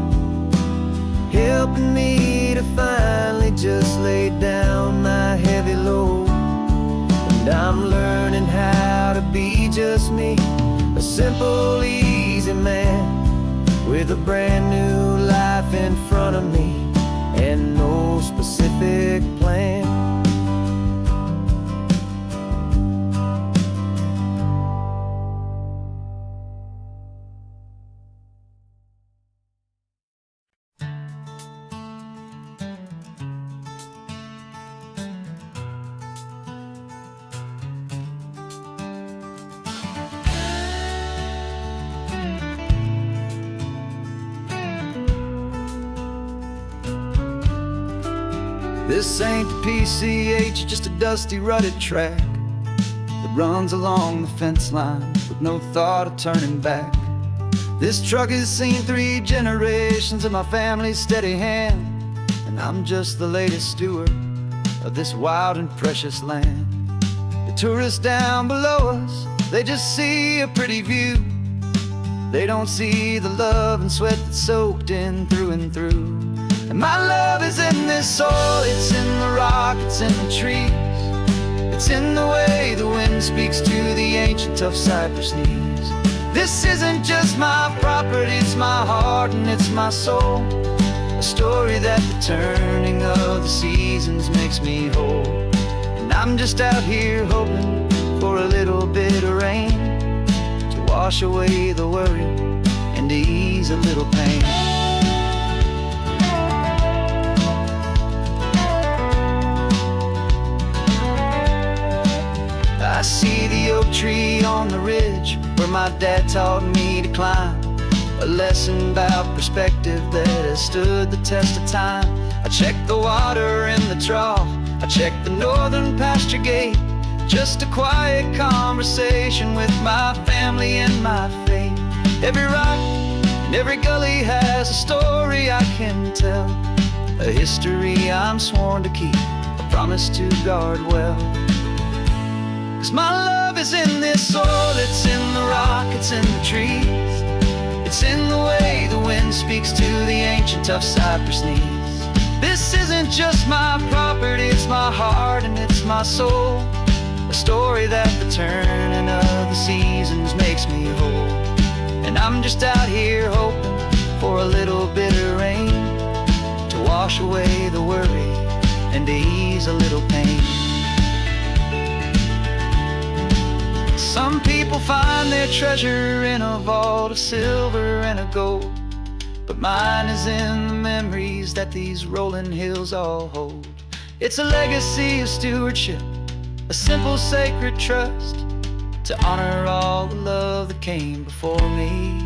helping me to finally just lay down my heavy load. And I'm learning how to be just me, a simple, easy man with a brand new life in front of me and no specific plan. This ain't the PCH, just a dusty, rutted track that runs along the fence line with no thought of turning back. This truck has seen 3 generations of my family's steady hand, and I'm just the latest steward of this wild and precious land. The tourists down below us, they just see a pretty view. They don't see the love and sweat that's soaked in through and through. And my love is in this soil, it's in the rock, it's in the trees. It's in the way the wind speaks to the ancient tough cypress knees. This isn't just my property, it's my heart and it's my soul. A story that the turning of the seasons makes me whole. And I'm just out here hoping for a little bit of rain to wash away the worry and to ease a little pain. I see the oak tree on the ridge where my dad taught me to climb, a lesson about perspective that has stood the test of time. I check the water in the trough, I check the northern pasture gate, just a quiet conversation with my family and my faith. Every rock and every gully has a story I can tell, a history I'm sworn to keep, a promise to guard well. 'Cause my love is in this soil, it's in the rock, it's in the trees. It's in the way the wind speaks to the ancient tough cypress knees. This isn't just my property, it's my heart and it's my soul. A story that the turning of the seasons makes me whole. And I'm just out here hoping for a little bit of rain to wash away the worry and to ease a little pain. Some people find their treasure in a vault of silver and of gold, but mine is in the memories that these rolling hills all hold. It's a legacy of stewardship, a simple sacred trust, to honor all the love that came before me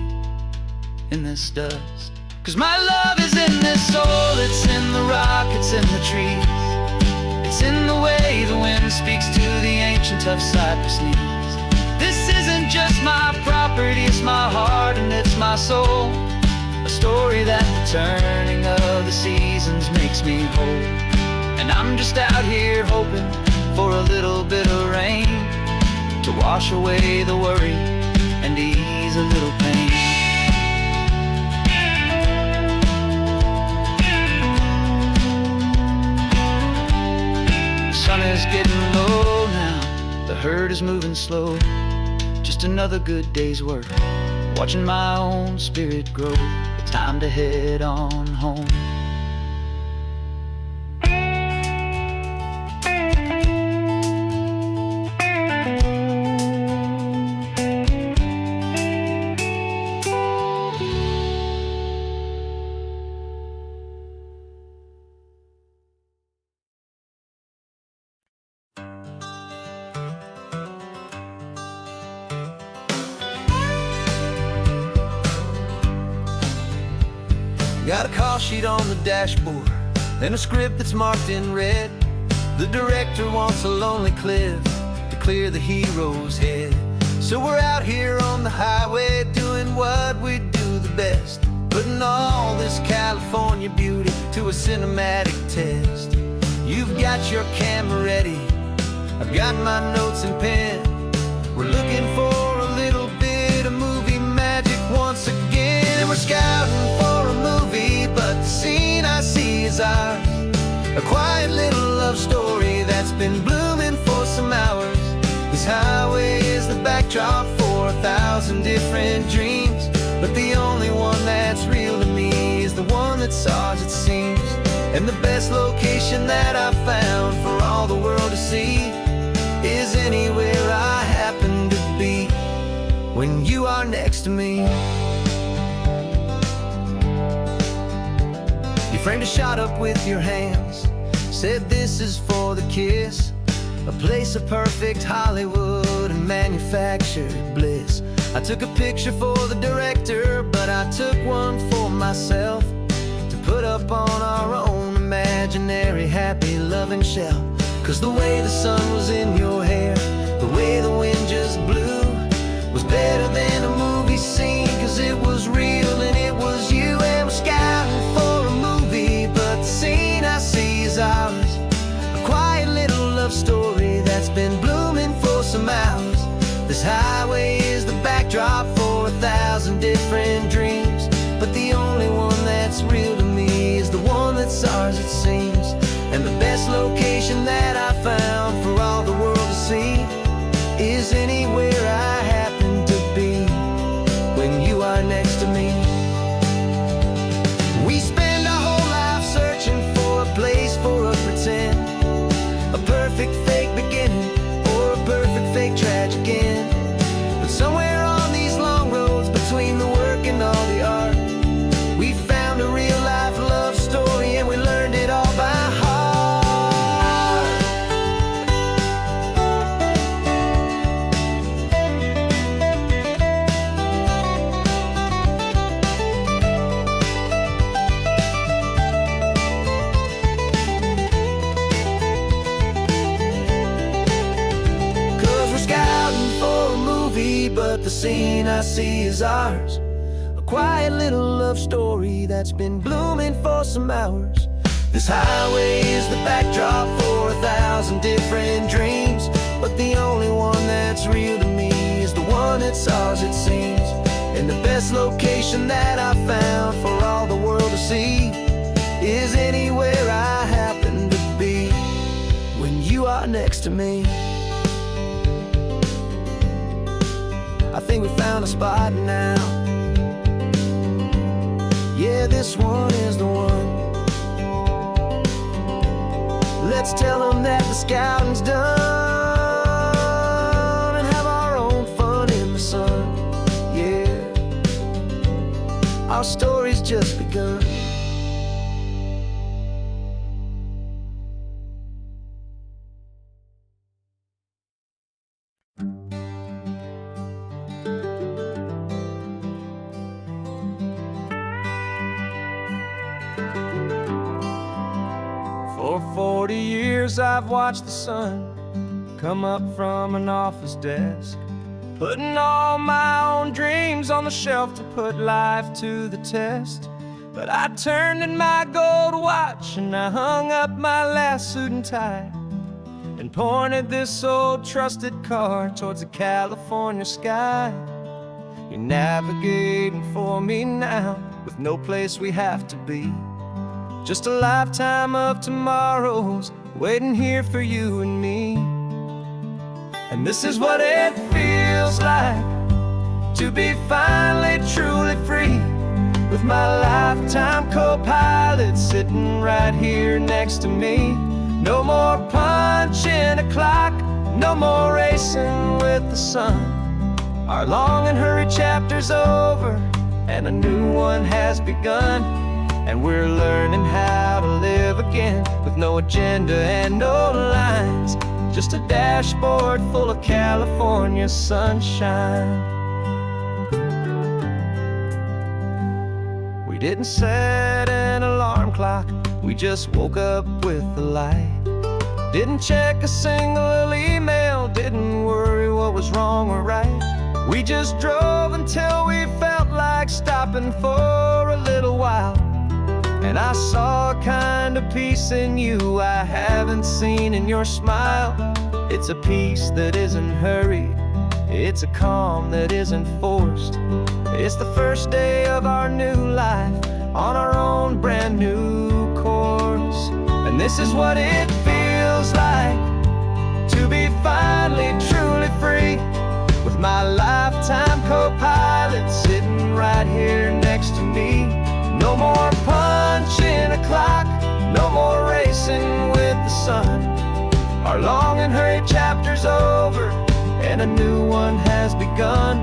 in this dust. 'Cause my love is in this soil, it's in the rock, it's in the trees. It's in the way the wind speaks to the ancient tough cypress knees. This isn't just my property, it's my heart and it's my soul. A story that the turning of the seasons makes me whole. And I'm just out here hoping for a little bit of rain to wash away the worry and ease a little pain. The sun is getting low now, the herd is moving slow. Just another good day's work, watching my own spirit grow. Time to head on home. Got a call sheet on the dashboard and a script that's marked in red. The director wants a lonely cliff to clear the hero's head. So we're out here on the highway doing what we do the best, putting all this California beauty to a cinematic test. You've got your camera ready, I've got my notes and pen. We're looking for a little bit of movie magic once again. And we're scouting for a movie, but the scene I see is ours. A quiet little love story that's been blooming for some hours. This highway is the backdrop for 1,000 different dreams, but the only one that's real to me is the one that's ours, it seems. And the best location that I've found for all the world to see is anywhere I happen to be when you are next to me. You framed a shot up with your hands, said this is for the kiss, a place of perfect Hollywood and manufactured bliss. I took a picture for the director, but I took one for myself to put up on our own imaginary happy loving shelf. Cause the way the sun was in your hair, the way the wind just blew, was better than a movie scene, cause it was real and it was you. And we're scouting for a movie, but the scene I see is ours. A quiet little love story that's been blooming for some hours. This highway is the backdrop for 1,000 different dreams, but the only one that's real to me is the one that's ours, it seems. And the best location that I found for all the world to see is anywhere I happen to be when you are next to me. We spend our whole life searching for a place for a pretend, a perfect fake beginning or a perfect fake tragic end. But somewhere on these long roads between the work and all the art, we found a real life love story and we learned it all by heart. But the scene I see is ours. A quiet little love story that's been blooming for some hours. This highway is the backdrop for 1,000 different dreams, but the only one that's real to me is the one that's ours, it seems. And the best location that I found for all the world to see is anywhere I happen to be when you are next to me. I think we found a spot now. Yeah, this one is the one. Let's tell them that the scouting's done and have our own fun in the sun. Yeah, our story's just begun. For 40 years years I've watched the sun come up from an office desk, putting all my own dreams on the shelf to put life to the test. But I turned in my gold watch and I hung up my last suit and tie, and pointed this old trusted car towards the California sky. You're navigating for me now, with no place we have to be. Just a lifetime of tomorrows waiting here for you and me. And this is what it feels like to be finally truly free, with my lifetime co-pilot sitting right here next to me. No more punching a clock, no more racing with the sun. Our long and hurried chapter's over, and a new one has begun. And we're learning how to live again, with no agenda and no lines, just a dashboard full of California sunshine. We didn't set an alarm clock, we just woke up with the light. Didn't check a single email, didn't worry what was wrong or right. We just drove until we felt like stopping for a little while. And I saw a kind of peace in you I haven't seen in your smile. It's a peace that isn't hurried, it's a calm that isn't forced. It's the first day of our new life on our own brand new course. And this is what it feels like to be finally truly free, with my lifetime co-pilot sitting right here next to me. No more punching a clock, no more racing with the sun. Our long and hurried chapter's over, and a new one has begun.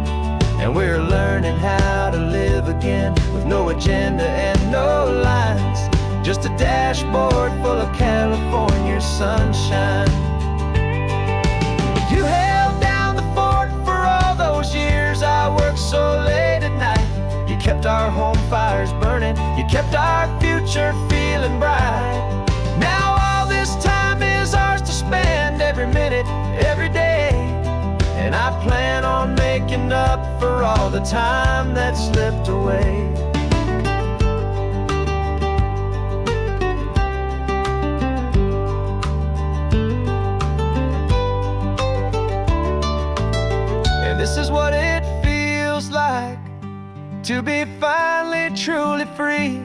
And we're learning how to live again, with no agenda and no lines, just a dashboard full of California sunshine. You held down the fort for all those years I worked so late at night. You kept our home fires burning, you kept our future feeling bright. Now all this time is ours to spend, every minute, every day. And I plan on making up for all the time that slipped away. And this is what it feels like to be finally truly free,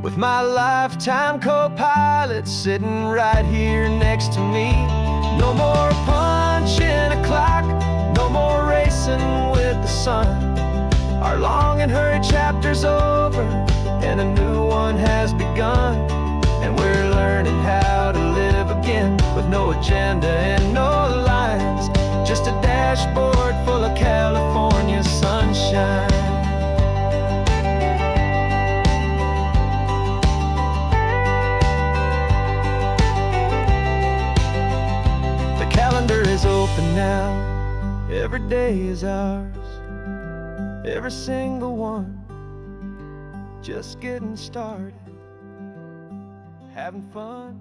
with my lifetime co-pilot sitting right here next to me. No more punching a clock, no more racing with the sun. Our long and hurried chapter's over, and a new one has begun. And we're learning how to live again, with no agenda and no lines, just a dashboard full of California sunshine. Is open now, every day is ours, every single one, just getting started, having fun.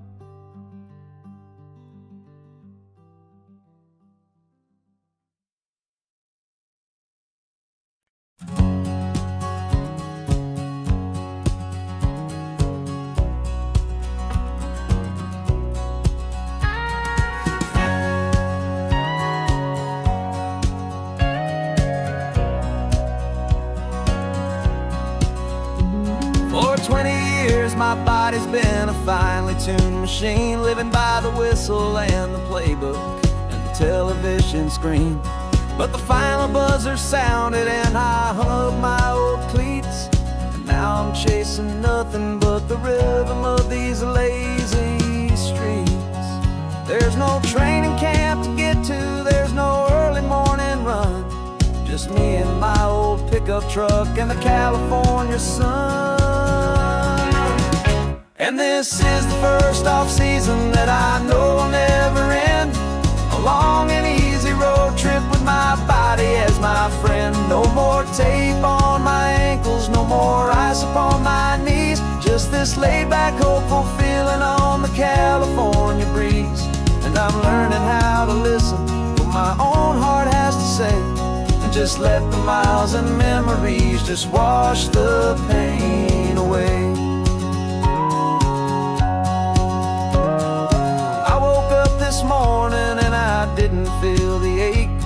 My body's been a finely tuned machine, living by the whistle and the playbook and the television screen. But the final buzzer sounded and I hung up my old cleats, and now I'm chasing nothing but the rhythm of these lazy streets. There's no training camp to get to, there's no early morning run, just me and my old pickup truck and the California sun. And this is the first off-season that I know will never end, a long and easy road trip with my body as my friend. No more tape on my ankles, no more ice upon my knees, Just this laid-back, hopeful feeling on the California breeze. And I'm learning how to listen what my own heart has to say, and just let the miles and memories just wash the pain away. I woke up this morning and I didn't feel the ache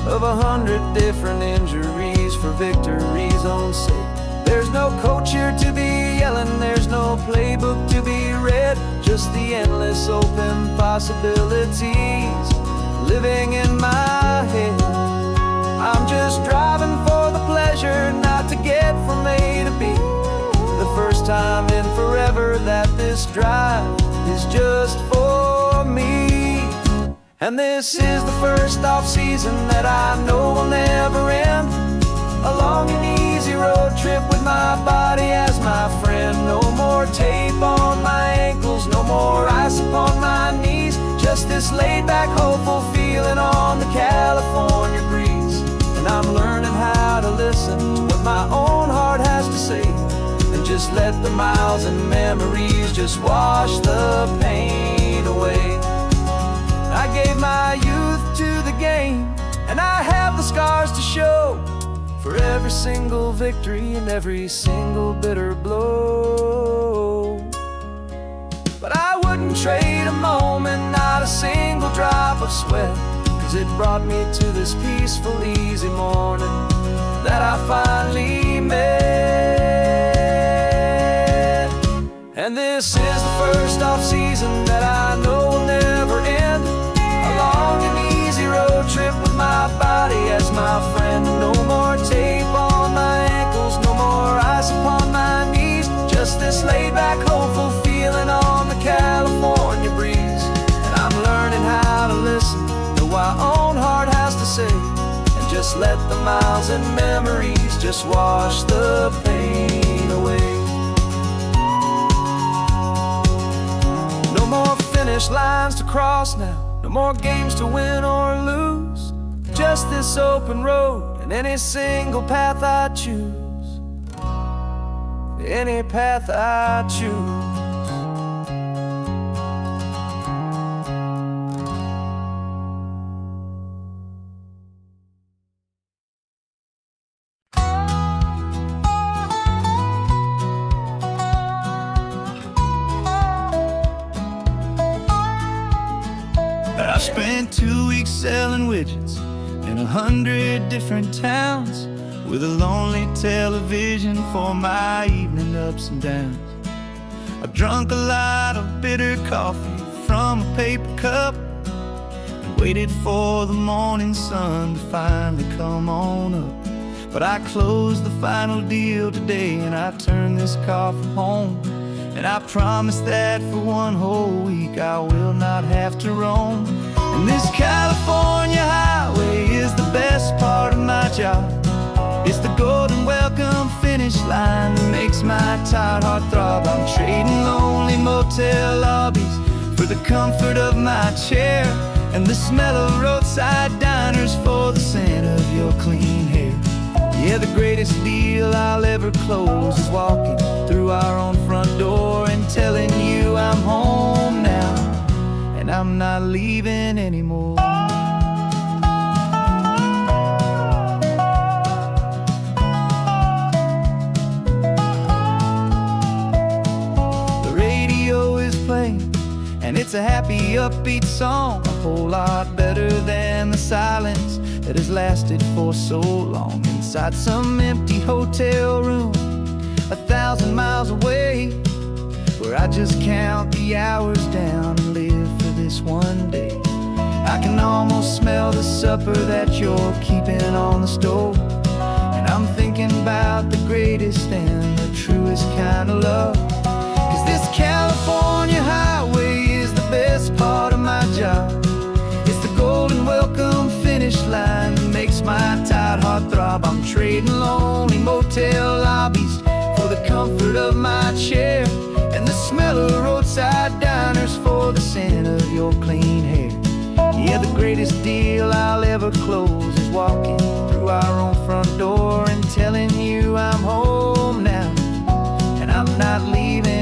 of 100 different injuries for victory's own sake. There's no coach here to be yelling, there's no playbook to be read, just the endless open possibilities living in my head. I'm just driving for the pleasure, not to get from A to B. The first time in forever that this drive is just for me. And this is the first off-season that I know will never end. A long and easy road trip with my body as my friend. No more tape on my ankles, no more ice upon my knees. Just this laid-back, hopeful feeling on the California breeze. And I'm learning how to listen to what my own heart has to say, and just let the miles and memories just wash the pain away. I gave my youth to the game, and I have the scars to show for every single victory and every single bitter blow. But I wouldn't trade a moment, not a single drop of sweat, 'cause it brought me to this peaceful, easy morning that I finally met. And this is the first off-season that I know will never end. A long and easy road trip with my body as my friend. No more tape on my ankles, no more ice upon my knees. Just this laid-back, hopeful feeling on the California breeze. And I'm learning how to listen to what my own heart has to say, and just let the miles and memories just wash the pain away. No more finish lines to cross now, no more games to win or lose. Just this open road and any single path I choose. Any path I choose. I spent 2 weeks selling widgets in 100 different towns, with a lonely television for my evening ups and downs. I've drunk a lot of bitter coffee from a paper cup, and waited for the morning sun to finally come on up. But I closed the final deal today, and I turned this car for home. And I promise that for one whole week I will not have to roam. And this California highway is the best part of my job. It's the golden welcome finish line that makes my tired heart throb. I'm trading lonely motel lobbies for the comfort of my chair, and the smell of roadside diners for the scent of your clean hair. Yeah, the greatest deal I'll ever close is walking through our own front door and telling you I'm home now, and I'm not leaving anymore. The radio is playing, and it's a happy, upbeat song, a whole lot better than the silence that has lasted for so long. Inside some empty hotel room 1,000 miles away, where I just count the hours down and live for this one day. I can almost smell the supper that you're keeping on the stove, and I'm thinking about the greatest and the truest kind of love. 'Cause this California highway is the best part of my job. It's the golden welcome finish line that makes my tired heart throb. I'm trading lonely motel lobbies for the comfort of my chair, and the smell of roadside diners for the scent of your clean hair. Yeah, the greatest deal I'll ever close is walking through our own front door and telling you I'm home now, and I'm not leaving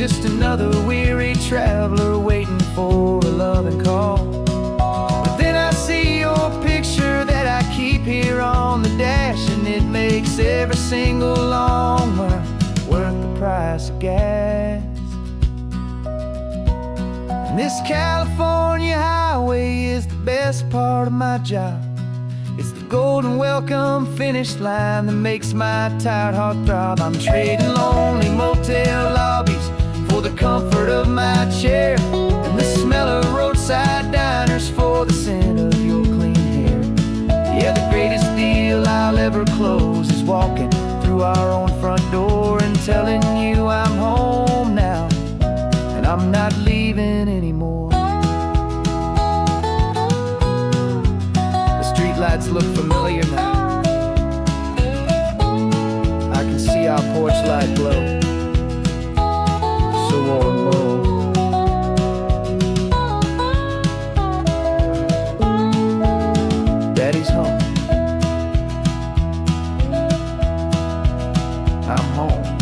just another weary traveler waiting for a loving call. But then I see your picture that I keep here on the dash, and it makes every single long mile worth the price of gas. And this California highway is the best part of my job. It's the golden welcome finish line that makes my tired heart throb. I'm trading lonely motel lobbies for the comfort of my chair, and the smell of roadside diners for the scent of your clean hair. Yeah, the greatest deal I'll ever close is walking through our own front door and telling you I'm home now, and I'm not leaving anymore. The streetlights look familiar now. I can see our porch light glow, so warm, low. Daddy's home. I'm home.